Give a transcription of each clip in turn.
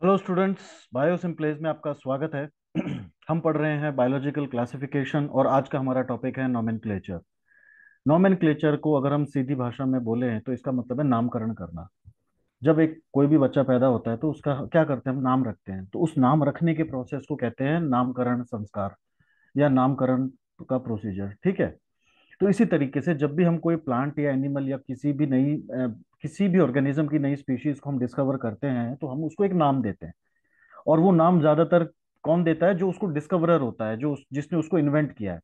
Hello students, bio सिम्प्लेज में आपका स्वागत है। हम पढ़ रहे हैं बायोलॉजिकल क्लासिफिकेशन और आज का हमारा टॉपिक है नोमेनक्लेचर। नोमेनक्लेचर को अगर हम सीधी भाषा में बोले तो इसका मतलब है नामकरण करना। जब एक कोई भी बच्चा पैदा होता है तो उसका क्या करते हैं, हम नाम रखते हैं। तो उस नाम रखने के प्रोसेस को कहते हैं नामकरण संस्कार या नामकरण का प्रोसीजर। ठीक है। तो इसी तरीके से जब भी हम कोई प्लांट या एनिमल या किसी भी ऑर्गेनिज्म की नई स्पीशीज को हम डिस्कवर करते हैं तो हम उसको एक नाम देते हैं। और वो नाम ज्यादातर कौन देता है? जो उसको डिस्कवरर होता है, जिसने उसको इन्वेंट किया है।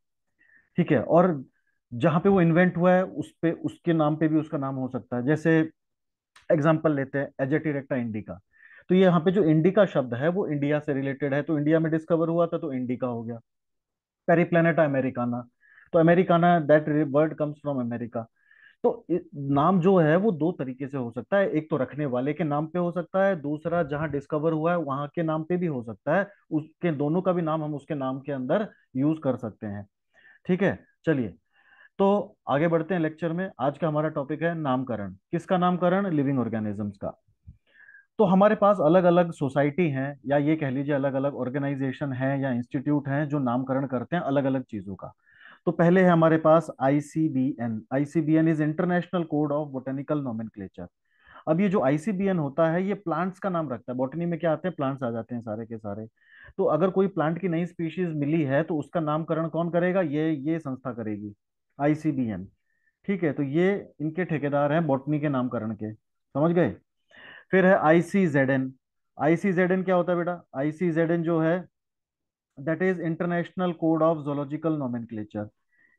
ठीक है। और जहां पे वो इन्वेंट हुआ है उस पे उसके नाम पे भी उसका नाम हो सकता है। जैसे एग्जांपल लेते हैं एजेटिरेक्टा इंडिका। तो ये यहाँ पे जो इंडिका शब्द है वो इंडिया से रिलेटेड है, तो इंडिया में डिस्कवर हुआ था तो इंडिका हो गया। पेरिप्लेनेटा अमेरिकाना, तो Americana that word comes from America. तो नाम जो है वो दो तरीके से हो सकता है। एक तो रखने वाले के नाम पे हो सकता है, दूसरा जहां डिस्कवर हुआ है वहां के नाम पे भी हो सकता है। उसके दोनों का भी नाम हम उसके नाम के अंदर यूज कर सकते हैं। ठीक है। चलिए, तो आगे बढ़ते हैं लेक्चर में। आज का हमारा टॉपिक है नामकरण। किसका नामकरण? लिविंग ऑर्गेनिजम्स का। तो हमारे पास अलग अलग सोसाइटी हैं, या ये कह लीजिए अलग अलग ऑर्गेनाइजेशन है या इंस्टीट्यूट हैं जो नामकरण करते हैं अलग अलग चीजों का। तो पहले है हमारे पास ICBN. ICBN is international code of botanical nomenclature. अब ये जो आईसीबीएन होता है ये प्लांट्स का नाम रखता है। बॉटनी में क्या आते हैं? प्लांट्स आ जाते हैं सारे के सारे। तो अगर कोई प्लांट की नई स्पीशीज मिली है तो उसका नामकरण कौन करेगा? ये संस्था करेगी, आईसीबीएन। ठीक है। तो ये इनके ठेकेदार हैं बॉटनी के नामकरण के। समझ गए? फिर है आईसीजेडएन। आईसीजेडएन क्या होता है बेटा? आईसीजेडएन जो है that is international code of zoological nomenclature.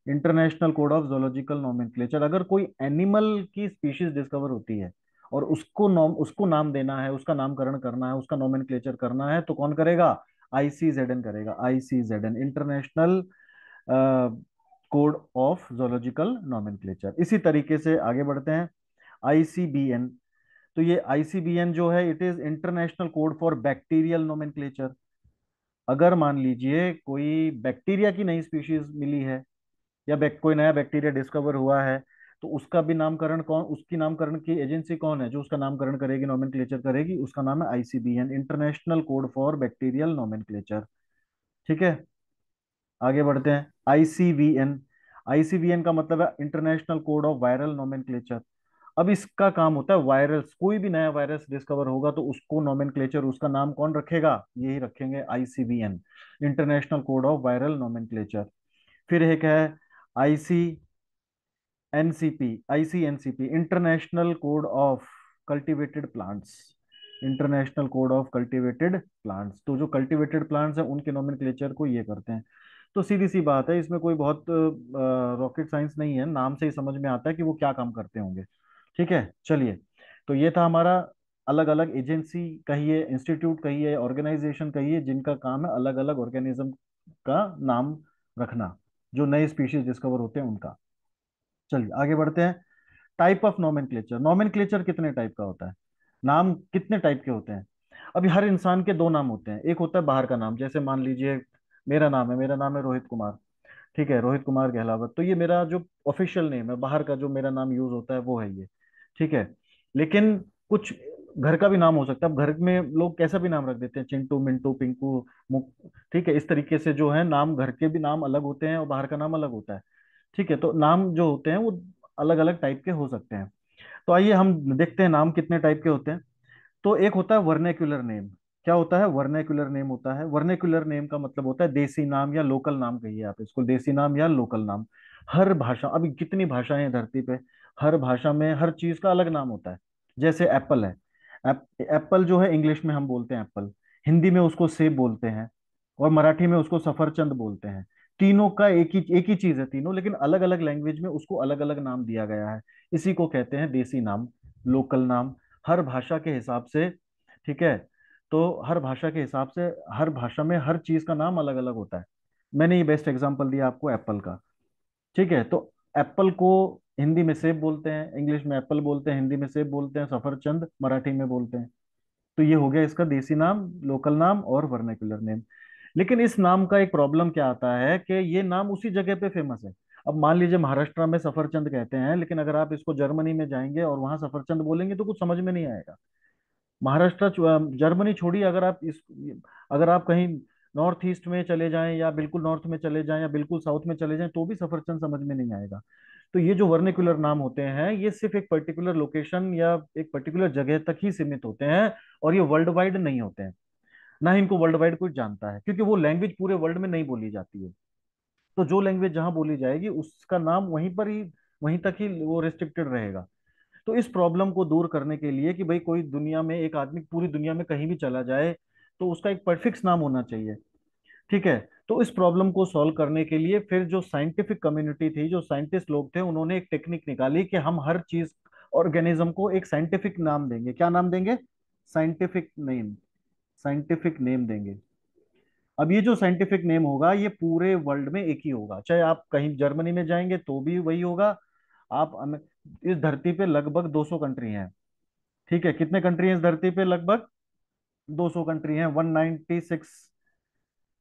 International code of zoological nomenclature. अगर कोई एनिमल की स्पीशीज डिस्कवर होती है और उसको नाम देना है, उसका नामकरण करना है, उसका नोमेनक्लेचर करना है, तो कौन करेगा? आईसीजेडएन करेगा। ICZN international code of zoological nomenclature. इसी तरीके से आगे बढ़ते हैं। आईसीबीएन। तो ये आईसीबीएन जो है it is international code for bacterial nomenclature. अगर मान लीजिए कोई बैक्टीरिया की नई स्पीशीज मिली है या कोई नया बैक्टीरिया डिस्कवर हुआ है तो उसका भी नामकरण कौन, उसकी नामकरण की एजेंसी कौन है जो उसका नामकरण करेगी, नोमेनक्लेचर करेगी? उसका नाम है ICBN, international code for bacterial nomenclature. ठीक है। आगे बढ़ते हैं। आईसीवीएन। आईसीवीएन का मतलब है international code of viral nomenclature. अब इसका काम होता है वायरस, कोई भी नया वायरस डिस्कवर होगा तो उसको नोमेनक्लेचर, उसका नाम कौन रखेगा? यही रखेंगे, ICVN, international code of viral nomenclature. फिर एक है ICNCP. ICNCP international code of cultivated plants. International code of cultivated plants. तो जो कल्टीवेटेड प्लांट्स हैं उनके नोमेनक्लेचर को ये करते हैं। तो सीधी सी बात है, इसमें कोई बहुत रॉकेट साइंस नहीं है, नाम से ही समझ में आता है कि वो क्या काम करते होंगे। ठीक है। चलिए, तो ये था हमारा अलग अलग एजेंसी कहिए, इंस्टीट्यूट कहिए, ऑर्गेनाइजेशन कहिए, जिनका काम है अलग अलग ऑर्गेनिज्म का नाम रखना, जो नए स्पीशीज डिस्कवर होते हैं उनका। चलिए आगे बढ़ते हैं। Type of nomenclature. नोमेनक्लेचर कितने टाइप का होता है? नाम कितने टाइप के होते हैं? अभी हर इंसान के दो नाम होते हैं। एक होता है बाहर का नाम, जैसे मान लीजिए मेरा नाम है रोहित कुमार। ठीक है, रोहित कुमार गहलावत। तो ये मेरा जो ऑफिशियल नेम है, बाहर का जो मेरा नाम यूज होता है वो है ये। ठीक है। लेकिन कुछ घर का भी नाम हो सकता है। अब घर में लोग कैसा भी नाम रख देते हैं, चिंटू, मिंटू, पिंकू, ठीक है। इस तरीके से जो है नाम, घर के भी नाम अलग होते हैं और बाहर का नाम अलग होता है। ठीक है। तो नाम जो होते हैं वो अलग अलग टाइप के हो सकते हैं। तो आइए हम देखते हैं नाम कितने टाइप के होते हैं। तो एक होता है वर्नेक्युलर नेम। क्या होता है? वर्नेक्युलर नेम होता है। वर्नेक्युलर नेम का मतलब होता है देसी नाम या लोकल नाम, कहिए आप इसको, देसी नाम या लोकल नाम। हर भाषा, अभी कितनी भाषाएं हैं धरती पे, हर भाषा में हर चीज का अलग नाम होता है। जैसे एप्पल है। एप्पल जो है इंग्लिश में हम बोलते हैं एप्पल, हिंदी में उसको सेब बोलते हैं, और मराठी में उसको सफरचंद बोलते हैं। तीनों का एक ही चीज है तीनों, लेकिन अलग अलग लैंग्वेज में उसको अलग अलग नाम दिया गया है। इसी को कहते हैं देसी नाम, लोकल नाम। हर भाषा के हिसाब से। ठीक है। तो हर भाषा के हिसाब से हर भाषा में हर चीज का नाम अलग अलग होता है। मैंने ये बेस्ट एग्जांपल दिया आपको एप्पल का। ठीक है। तो एप्पल को हिंदी में सेब बोलते हैं, इंग्लिश में एप्पल बोलते हैं, हिंदी में सेब बोलते हैं, सफरचंद मराठी में बोलते हैं। तो ये हो गया इसका देसी नाम, लोकल नाम और वर्नाक्युलर नेम। लेकिन इस नाम का एक प्रॉब्लम क्या आता है कि ये नाम उसी जगह पे फेमस है। अब मान लीजिए महाराष्ट्र में सफरचंद कहते हैं, लेकिन अगर आप इसको जर्मनी में जाएंगे और वहां सफरचंद बोलेंगे तो कुछ समझ में नहीं आएगा। महाराष्ट्र जर्मनी छोड़िए, अगर आप कहीं नॉर्थ ईस्ट में चले जाएं या बिल्कुल नॉर्थ में चले जाएं या बिल्कुल साउथ में चले जाएं तो भी सफरचंद समझ में नहीं आएगा। तो ये जो वर्निकुलर नाम होते हैं ये सिर्फ एक पर्टिकुलर लोकेशन या एक पर्टिकुलर जगह तक ही सीमित होते हैं, और ये वर्ल्ड वाइड नहीं होते हैं। ना ही इनको वर्ल्ड वाइड कोई जानता है, क्योंकि वो लैंग्वेज पूरे वर्ल्ड में नहीं बोली जाती है। तो जो लैंग्वेज जहां बोली जाएगी उसका नाम वहीं तक ही वो रिस्ट्रिक्टेड रहेगा। तो इस प्रॉब्लम को दूर करने के लिए कि भाई कोई दुनिया में एक आदमी पूरी दुनिया में कहीं भी चला जाए तो उसका एक परफिक्स नाम होना चाहिए। ठीक है। तो इस प्रॉब्लम को सॉल्व करने के लिए फिर जो साइंटिफिक कम्युनिटी थी, जो साइंटिस्ट लोग थे, उन्होंने एक टेक्निक निकाली कि हम हर चीज, ऑर्गेनिज्म को एक साइंटिफिक नाम देंगे। क्या नाम देंगे? Scientific name. साइंटिफिक नेम देंगे। अब ये जो साइंटिफिक नेम होगा ये पूरे वर्ल्ड में एक ही होगा, चाहे आप कहीं जर्मनी में जाएंगे तो भी वही होगा। इस धरती पे लगभग 200 कंट्री हैं। ठीक है, कितने कंट्री हैं इस धरती पे? लगभग 200 कंट्री हैं, 196।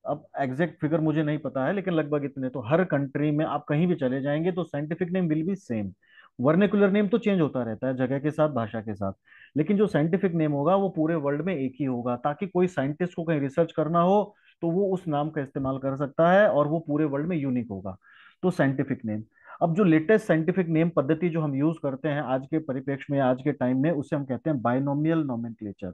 अब एग्जैक्ट फिगर मुझे नहीं पता है, लेकिन लगभग इतने। तो हर कंट्री में आप कहीं भी चले जाएंगे तो scientific name will be same. Vernacular name तो चेंज होता रहता है जगह के साथ, भाषा के साथ, लेकिन जो साइंटिफिक नेम होगा वो पूरे वर्ल्ड में एक ही होगा, ताकि कोई साइंटिस्ट को कहीं रिसर्च करना हो तो वो उस नाम का इस्तेमाल कर सकता है और वो पूरे वर्ल्ड में यूनिक होगा। तो साइंटिफिक नेम। अब जो लेटेस्ट साइंटिफिक नेम पद्धति जो हम यूज करते हैं आज के परिप्रेक्ष्य में, आज के टाइम में, उसे हम कहते हैं बाइनोमियल नोमेनक्लेचर।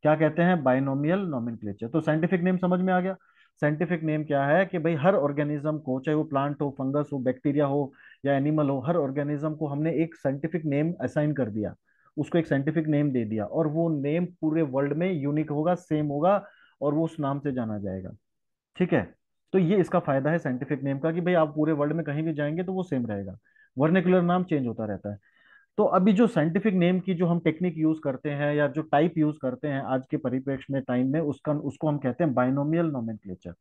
क्या कहते हैं? Binomial nomenclature. तो साइंटिफिक नेम समझ में आ गया। साइंटिफिक नेम क्या है कि भाई हर ऑर्गेनिज्म को, चाहे वो प्लांट हो, फंगस हो, बैक्टीरिया हो या एनिमल हो, हर ऑर्गेनिज्म को हमने एक साइंटिफिक नेम असाइन कर दिया, उसको एक साइंटिफिक नेम दे दिया, और वो नेम पूरे वर्ल्ड में यूनिक होगा, सेम होगा, और वो उस नाम से जाना जाएगा। ठीक है। तो ये इसका फायदा है साइंटिफिक नेम का कि भाई आप पूरे वर्ल्ड में कहीं भी जाएंगे तो वो सेम रहेगा। वर्निकुलर नाम चेंज होता रहता है। तो अभी जो साइंटिफिक नेम की जो हम टेक्निक यूज करते हैं या जो टाइप यूज करते हैं आज के परिप्रेक्ष्य में, टाइम में, उसका उसको हम कहते हैं बाइनोमियल नोमेनक्लेचर।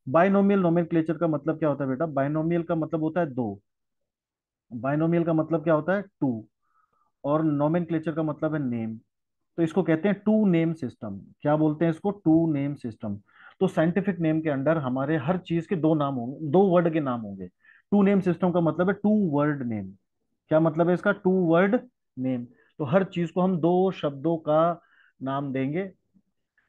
बाइनोमियल नोमेनक्लेचर का मतलब क्या होता है बेटा? बाइनोमियल का मतलब होता है दो। बाइनोमियल का मतलब क्या होता है? टू। और नोमेनक्लेचर का मतलब है नेम। तो इसको कहते हैं टू नेम सिस्टम। क्या बोलते हैं इसको? Two name system. तो साइंटिफिक नेम के अंडर हमारे हर चीज के दो नाम होंगे, दो वर्ड के नाम होंगे। टू नेम सिस्टम का मतलब है टू वर्ड नेम। क्या मतलब है इसका? Two word name. तो हर चीज को हम दो शब्दों का नाम देंगे।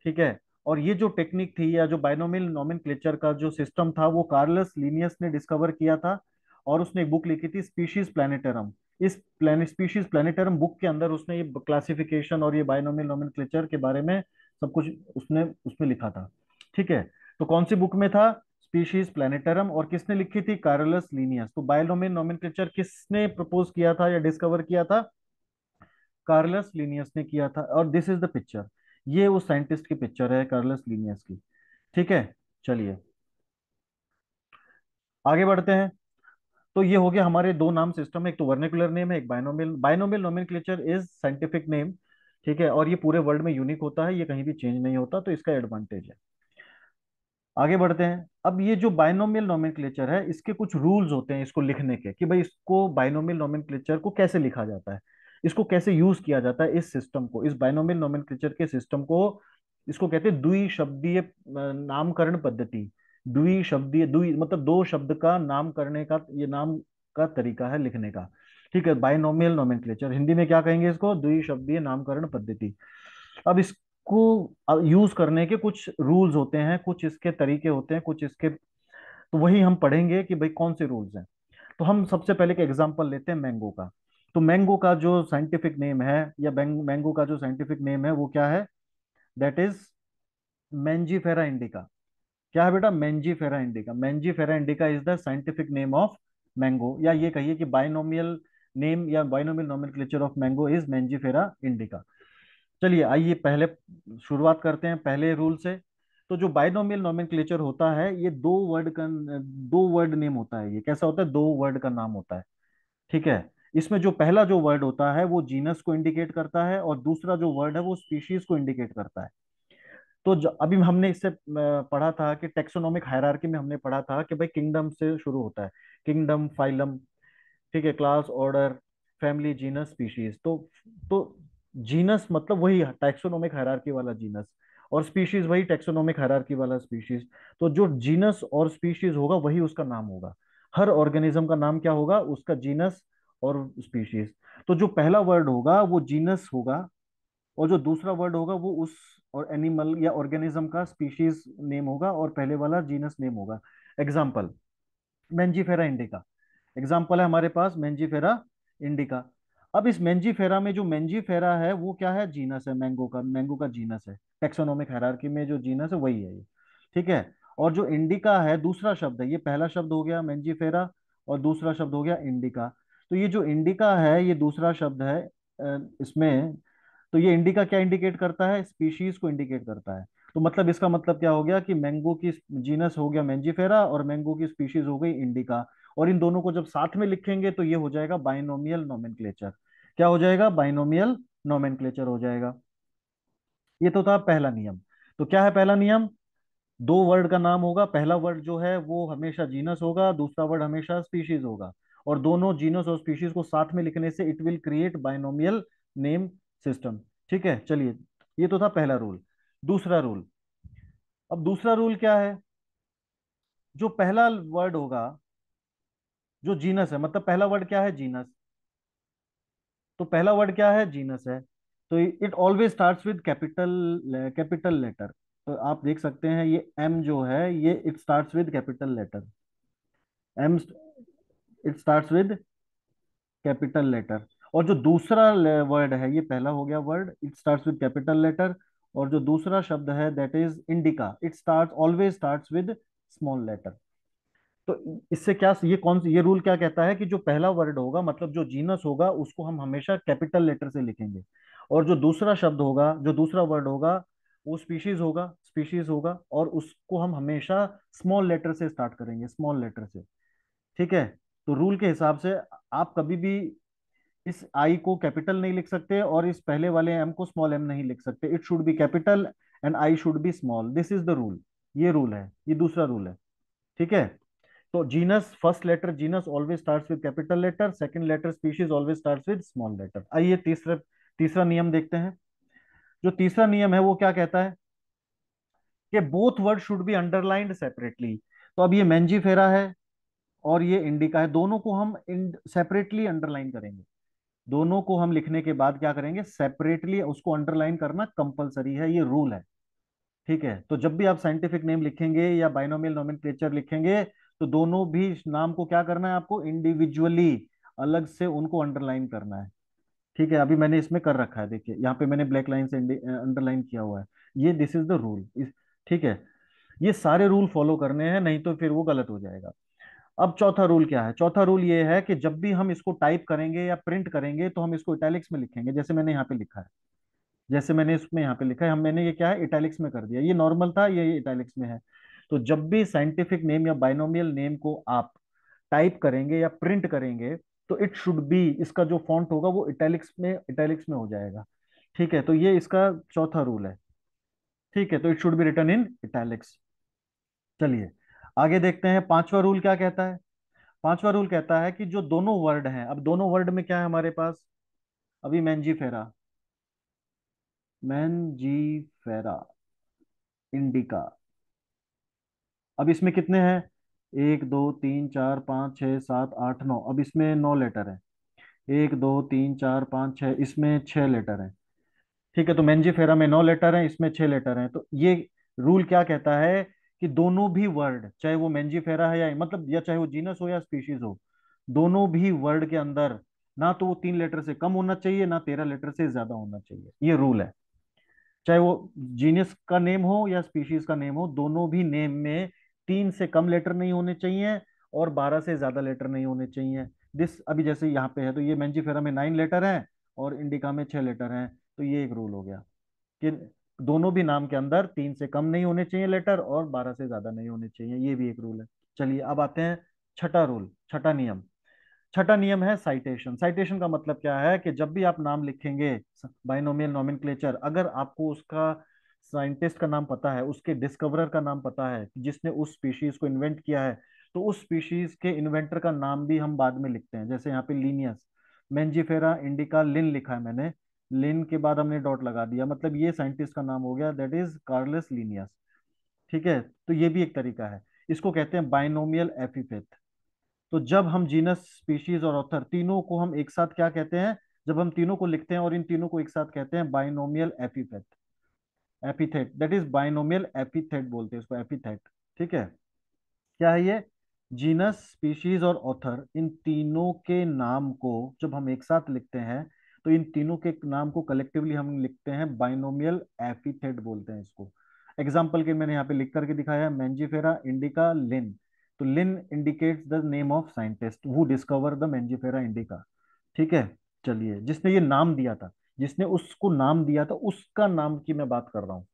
ठीक है। और ये जो टेक्निक थी या जो बाइनोमियल नोमेनक्लेचर का जो सिस्टम था वो कार्लस लिनियस ने डिस्कवर किया था, और उसने एक बुक लिखी थी स्पीशीज प्लानिटरम। इस स्पीशीज प्लानिटरम बुक के अंदर उसने ये क्लासिफिकेशन और ये बाइनोमियल नोमेनक्लेचर के बारे में सब कुछ उसने उसमें लिखा था। ठीक है। तो कौन सी बुक में था? Species Plantarum. और किसने लिखी थी? Carolus Linnaeus. तो बाइनोमियल नोमेनक्लेचर किसने प्रपोज किया था या डिस्कवर किया था? कार्लस लिनियस ने किया था। और दिस इज द पिक्चर। ये उस साइंटिस्ट की पिक्चर है, कार्लस लिनियस की। ठीक है। चलिए आगे बढ़ते हैं। तो ये हो गया हमारे दो नाम सिस्टम, एक तो वर्निकुलर नेम है, एक binomial. Binomial nomenclature is scientific name. ठीक है। और ये पूरे वर्ल्ड में यूनिक होता है, ये कहीं भी चेंज नहीं होता, तो इसका एडवांटेज है। आगे बढ़ते हैं। अब ये जो बाइनोमियल नोमेनक्लेचर है इसके कुछ रूल्स होते हैं इसको लिखने के, कि भाई इसको बाइनोमियल नोमेनक्लेचर को कैसे लिखा जाता है, इसको कैसे यूज किया जाता है, इस सिस्टम को, इस बाइनोमियल नोमेनक्लेचर के सिस्टम को। इसको कहते हैं द्विशब्दीय नामकरण पद्धति। द्विशब्दीय, द्वि मतलब दो शब्द का नाम करने का ये नाम का तरीका है लिखने का। ठीक है। बाइनोमियल नोमेनक्लेचर, हिंदी में क्या कहेंगे इसको? द्विशब्दीय नामकरण पद्धति। अब इसको यूज करने के कुछ रूल्स होते हैं, कुछ इसके तरीके होते हैं, कुछ इसके, तो वही हम पढ़ेंगे कि भाई कौन से रूल्स हैं। तो हम सबसे पहले एक एग्जांपल लेते हैं मैंगो का। तो मैंगो का जो साइंटिफिक नेम है या मैंगो का जो साइंटिफिक नेम है वो क्या है? That is Mangifera indica. क्या है बेटा? Mangifera indica. Mangifera indica is the scientific name of mango, या ये कहिए कि बाइनोमियल नेम या binomial nomenclature of mango is Mangifera indica. चलिए आइए पहले शुरुआत करते हैं पहले रूल से। तो जो बाइनोमियल नोमेनक्लेचर होता है ये दो वर्ड नेम होता है। ये कैसा होता है? दो वर्ड का नाम होता है। ठीक है। इसमें जो पहला जो वर्ड होता है वो जीनस को इंडिकेट करता है, और दूसरा जो वर्ड है वो स्पीशीज को इंडिकेट करता है। तो अभी हमने इससे पढ़ा था कि टेक्सोनोमिक हायरार्की में हमने पढ़ा था कि भाई किंगडम से शुरू होता है। किंगडम, फाइलम, ठीक है, class, order, family, genus, species. तो जीनस मतलब वही टैक्सोनोमिक हायरार्की वाला जीनस, और स्पीशीज वही टैक्सोनोमिक हायरार्की वाला स्पीशीज। तो जो जीनस और स्पीशीज होगा वही उसका नाम होगा। हर ऑर्गेनिज्म का नाम क्या होगा? उसका जीनस और स्पीशीज। तो जो पहला वर्ड होगा वो जीनस होगा, और जो दूसरा वर्ड होगा वो उस और एनिमल या ऑर्गेनिज्म का स्पीशीज नेम होगा, और पहले वाला जीनस नेम होगा। Example, Mangifera indica. एग्जाम्पल है हमारे पास मेंजीफेरा इंडिका। अब इस मेंजीफेरा में जो मेंजीफेरा है वो क्या है, जीनस है, मैंगो का जीनस है। टेक्सोनोमिक हायरार्की में जो जीनस है वही है ये। ठीक है। और जो इंडिका है दूसरा शब्द है, ये पहला शब्द हो गया मेंजीफेरा और दूसरा शब्द हो गया इंडिका। तो ये जो इंडिका है ये दूसरा शब्द है इसमें। तो ये इंडिका क्या इंडिकेट करता है, स्पीशीज को इंडिकेट करता है। तो मतलब इसका मतलब क्या हो गया कि मैंगो की जीनस हो गया मेंजीफेरा और मैंगो की स्पीशीज हो गई इंडिका। और इन दोनों को जब साथ में लिखेंगे तो ये हो जाएगा बाइनोमियल नोमेनक्लेचर। क्या हो जाएगा, बाइनोमियल नोमेनक्लेचर हो जाएगा। ये तो था पहला नियम। तो क्या है पहला नियम, दो वर्ड का नाम होगा, पहला वर्ड जो है वो हमेशा जीनस होगा, दूसरा वर्ड हमेशा स्पीशीज होगा। और दोनों जीनस और स्पीशीज को साथ में लिखने से it will create binomial name system. ठीक है, चलिए, ये तो था पहला रूल। दूसरा रूल, अब दूसरा रूल क्या है, जो पहला वर्ड होगा जो जीनस है, मतलब पहला वर्ड क्या है, जीनस। तो पहला वर्ड क्या है, जीनस है। तो it always starts with capital letter. तो आप देख सकते हैं ये एम जो है ये it starts with capital letter. M, it starts with capital letter. और जो दूसरा वर्ड है, ये पहला हो गया word, it starts with capital letter. और जो दूसरा शब्द है that is indica, it start always starts with small letter. तो इससे क्या, ये कौन सी, ये रूल क्या कहता है कि जो पहला वर्ड होगा मतलब जो जीनस होगा उसको हम हमेशा कैपिटल लेटर से लिखेंगे। और जो दूसरा शब्द होगा, जो दूसरा वर्ड होगा वो स्पीशीज होगा और उसको हम हमेशा स्मॉल लेटर से स्टार्ट करेंगे, स्मॉल लेटर से। ठीक है। तो रूल के हिसाब से आप कभी भी इस आई को कैपिटल नहीं लिख सकते और इस पहले वाले एम को स्मॉल एम नहीं लिख सकते। It should be capital and I should be small, this is the rule. ये रूल है, ये दूसरा रूल है। ठीक है। तो genus, first letter genus always starts with capital letter, second letter species always starts with small letter. आइए तीसरा तीसरा नियम देखते हैं। जो तीसरा नियम है वो क्या कहता है कि both word should be underlined separately. तो अब ये मेंजीफेरा है और ये इंडिका है, दोनों को हम सेपरेटली अंडरलाइन करेंगे। दोनों को हम लिखने के बाद क्या करेंगे, सेपरेटली उसको अंडरलाइन करना कंपलसरी है, ये रूल है। ठीक है। तो जब भी आप साइंटिफिक नेम लिखेंगे या बाइनोमियल नोमेनक्लेचर लिखेंगे तो दोनों भी नाम को क्या करना है, आपको इंडिविजुअली अलग से उनको अंडरलाइन करना है। ठीक है, अभी मैंने इसमें कर रखा है, देखिए यहाँ पे मैंने ब्लैक लाइन से अंडरलाइन किया हुआ है। ये दिस इज द रूल। ठीक है, ये सारे रूल फॉलो करने हैं, नहीं तो फिर वो गलत हो जाएगा। अब चौथा रूल क्या है, चौथा रूल ये है कि जब भी हम इसको टाइप करेंगे या प्रिंट करेंगे तो हम इसको इटैलिक्स में लिखेंगे, जैसे मैंने यहाँ पे लिखा है। जैसे मैंने इसमें यहाँ पे लिखा है, हम मैंने ये क्या है इटैलिक्स में कर दिया, ये नॉर्मल था, ये इटैलिक्स में है। तो जब भी साइंटिफिक नेम या बाइनोमियल नेम को आप टाइप करेंगे या प्रिंट करेंगे तो इट शुड बी, इसका जो फॉन्ट होगा वो इटैलिक्स में हो जाएगा। ठीक है, तो ये इसका चौथा रूल है। ठीक है, तो it should be written in italics. चलिए आगे देखते हैं, पांचवा रूल क्या कहता है। पांचवा रूल कहता है कि जो दोनों वर्ड हैं, अब दोनों वर्ड में क्या है हमारे पास, अभी मैंजीफेरा, मैंजीफेरा इंडिका। अब इसमें कितने हैं, एक दो तीन चार पाँच छः सात आठ नौ, अब इसमें 9 लेटर है। एक दो तीन चार पाँच छः, इसमें 6 लेटर हैं। ठीक है, तो मेंजीफेरा में 9 लेटर हैं, इसमें 6 लेटर हैं। तो ये रूल क्या कहता है कि दोनों भी वर्ड, चाहे वो मेंजीफेरा है या मतलब या चाहे वो जीनस हो या स्पीशीज हो, दोनों भी वर्ड के अंदर ना तो वो 3 लेटर से कम होना चाहिए ना 13 लेटर से ज्यादा होना चाहिए, ये रूल है। चाहे वो जीनस का नेम हो या स्पीशीज का नेम हो, दोनों भी नेम में 3 से कम लेटर नहीं होने चाहिए और 12 से ज्यादा लेटर नहीं होने चाहिए। दिस अभी जैसे यहाँ पे है तो ये मेंजीफेरा में 9 लेटर हैं और इंडिका में 6 लेटर हैं। तो ये एक रूल हो गया कि दोनों भी नाम के अंदर 3 से कम नहीं होने चाहिए लेटर और 12 से ज्यादा नहीं होने चाहिए, ये भी एक रूल है। चलिए अब आते हैं छठा रूल, छठा नियम। छठा नियम है साइटेशन। साइटेशन का मतलब क्या है कि जब भी आप नाम लिखेंगे बाइनोमियल नोमेनक्लेचर, अगर आपको उसका साइंटिस्ट का नाम पता है, उसके डिस्कवरर का नाम पता है, जिसने उस स्पीशीज को इन्वेंट किया है, तो उस स्पीशीज के इन्वेंटर का नाम भी हम बाद में लिखते हैं। जैसे यहाँ पे लीनियस, मेंजीफेरा इंडिका लिन लिखा है मैंने, लिन के बाद हमने डॉट लगा दिया, मतलब ये साइंटिस्ट का नाम हो गया, दैट इज कार्लस लीनियस। ठीक है, तो ये भी एक तरीका है, इसको कहते हैं बाइनोमियल एपिथेट। तो जब हम जीनस, स्पीशीज और ऑथर तीनों को हम एक साथ क्या कहते हैं, जब हम तीनों को लिखते हैं और इन तीनों को एक साथ कहते हैं binomial epithet. Epithet that is binomial epithet बोलते हैं इसको, एपिथेट। ठीक है, क्या है ये? जीनस, स्पीशीज और ऑथर, इन तीनों के नाम को जब हम एक साथ लिखते हैं तो इन तीनों के नाम को कलेक्टिवली हम लिखते हैं बाइनोमियल एपिथेट बोलते हैं इसको। एग्जाम्पल के मैंने यहाँ पे लिख करके दिखाया है, मैंजीफेरा इंडिका लिन। तो Linn indicates the name of scientist who discover the Mangifera indica. ठीक है, चलिए, जिसने ये नाम दिया था, जिसने उसको नाम दिया था, उसका नाम की मैं बात कर रहा हूँ।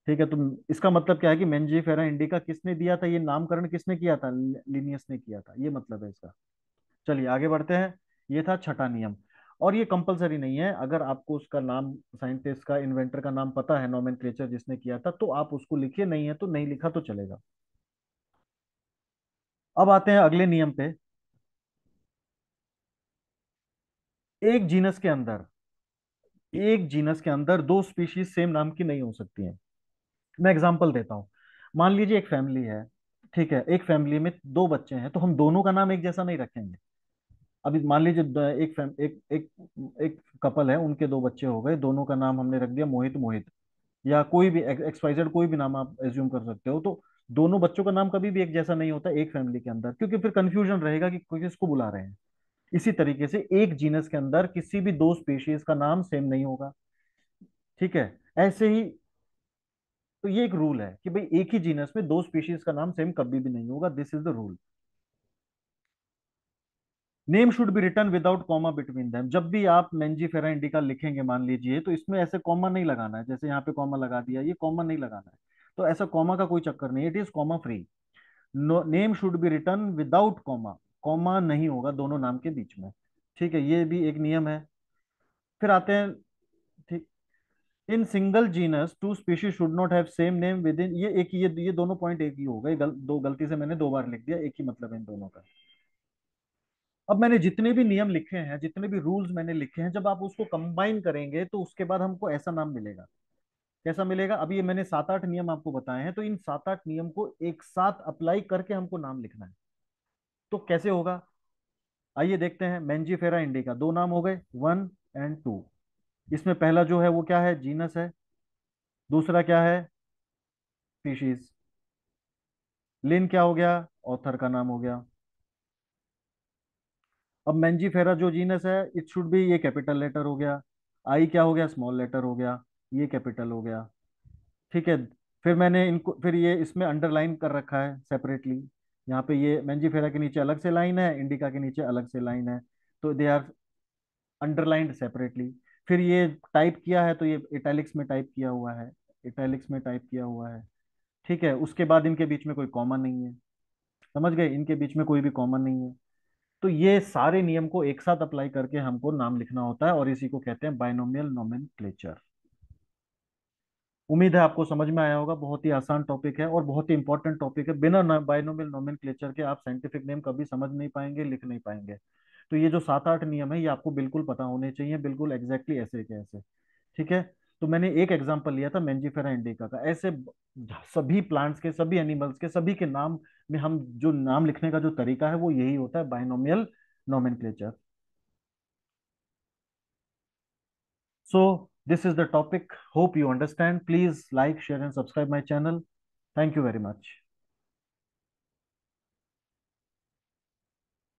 ठीक है, तो इसका मतलब क्या है कि मेंजीफेरा इंडिका किसने दिया था, ये नामकरण किसने किया था? लिनियस ने किया था, ये मतलब है इसका। चलिए आगे बढ़ते हैं। ये था छठा नियम। और ये कंपलसरी नहीं है, अगर आपको उसका नाम, साइंटिस्ट का, इन्वेंटर का नाम पता है, नोमेनक्लेचर जिसने किया था, तो आप उसको लिखिए, नहीं है तो नहीं लिखा तो चलेगा। अब आते हैं अगले नियम पे। एक जीनस के अंदर, एक जीनस के अंदर दो स्पीशीज सेम नाम की नहीं हो सकती हैं। मैं एग्जांपल देता हूँ। मान लीजिए एक फैमिली है। ठीक है, एक फैमिली में दो बच्चे हैं, तो हम दोनों का नाम एक जैसा नहीं रखेंगे। अभी मान लीजिए एक एक एक कपल है, उनके दो बच्चे हो गए, दोनों का नाम हमने रख दिया मोहित मोहित, या कोई भी एक्स वाई जेड, कोई भी नाम आप एज्यूम कर सकते हो। तो दोनों बच्चों का नाम कभी भी एक जैसा नहीं होता एक फैमिली के अंदर, क्योंकि फिर कंफ्यूजन रहेगा कि कोई किसको बुला रहे हैं। इसी तरीके से एक जीनस के अंदर किसी भी दो स्पीशीज का नाम सेम नहीं होगा। ठीक है, ऐसे ही, तो ये एक रूल है कि भाई एक ही जीनस में दो स्पीशीज का नाम सेम कभी भी नहीं होगा, this is the rule. Name should be written without comma between them. जब भी आप मेंजीफेरा इंडिका लिखेंगे, मान लीजिए, तो इसमें ऐसे कॉमा नहीं लगाना है, जैसे यहाँ पे कॉमा लगा दिया, ये कॉमा नहीं लगाना है। तो ऐसा कॉमा का कोई चक्कर नहीं, it is comma free. Name should be written without comma, comma नहीं होगा दोनों नाम के बीच में। ठीक है, ये भी एक नियम है। फिर आते हैं, ठीक, in single genus two species should not have same name within, ये एक, ये दोनों पॉइंट एक ही हो गए, दो गलती से मैंने दो बार लिख दिया, एक ही मतलब है इन दोनों का। अब मैंने जितने भी नियम लिखे हैं, जितने भी रूल्स मैंने लिखे हैं, जब आप उसको कंबाइन करेंगे तो उसके बाद हमको ऐसा नाम मिलेगा। कैसा मिलेगा? अभी ये मैंने सात आठ नियम आपको बताए हैं, तो इन सात आठ नियम को एक साथ अप्लाई करके हमको नाम लिखना है। तो कैसे होगा? आइए देखते हैं। मेंजीफेरा इंडिका, दो नाम हो गए, वन एंड टू। इसमें पहला जो है वो क्या है? जीनस है। दूसरा क्या है? स्पीशीज। लिन क्या हो गया? ऑथर का नाम हो गया। अब मेंजीफेरा जो जीनस है, इट शुड बी, ये कैपिटल लेटर हो गया। आई क्या हो गया? स्मॉल लेटर हो गया। ये कैपिटल हो गया। ठीक है, फिर मैंने इनको, फिर ये इसमें अंडरलाइन कर रखा है सेपरेटली। यहाँ पे ये मेंजीफेरा के नीचे अलग से लाइन है, इंडिका के नीचे अलग से लाइन है। तो दे आर अंडरलाइंड सेपरेटली। फिर ये टाइप किया है, तो ये इटैलिक्स में टाइप किया हुआ है, इटैलिक्स में टाइप किया हुआ है। ठीक है, उसके बाद इनके बीच में कोई कॉमन नहीं है। समझ गए? इनके बीच में कोई भी कॉमन नहीं है। तो ये सारे नियम को एक साथ अप्लाई करके हमको नाम लिखना होता है, और इसी को कहते हैं बाइनोमियल नोमेनक्लेचर। उम्मीद है आपको समझ में आया होगा। बहुत ही आसान टॉपिक है और बहुत ही इंपॉर्टेंट टॉपिक है। बिना बाइनोमियल नोमेनक्लेचर के आप साइंटिफिक नेम कभी समझ नहीं पाएंगे, लिख नहीं पाएंगे। तो ये जो सात आठ नियम है, ये आपको बिल्कुल पता होने चाहिए, बिल्कुल एग्जैक्टली ऐसे के ऐसे। ठीक है, तो मैंने एक एग्जांपल लिया था मेंजीफेरा इंडिका का, ऐसे सभी प्लांट्स के, सभी एनिमल्स के, सभी के नाम में हम जो नाम लिखने का जो तरीका है वो यही होता है, binomial nomenclature. So this is the topic. Hope you understand. Please like, share and subscribe my channel. Thank you very much.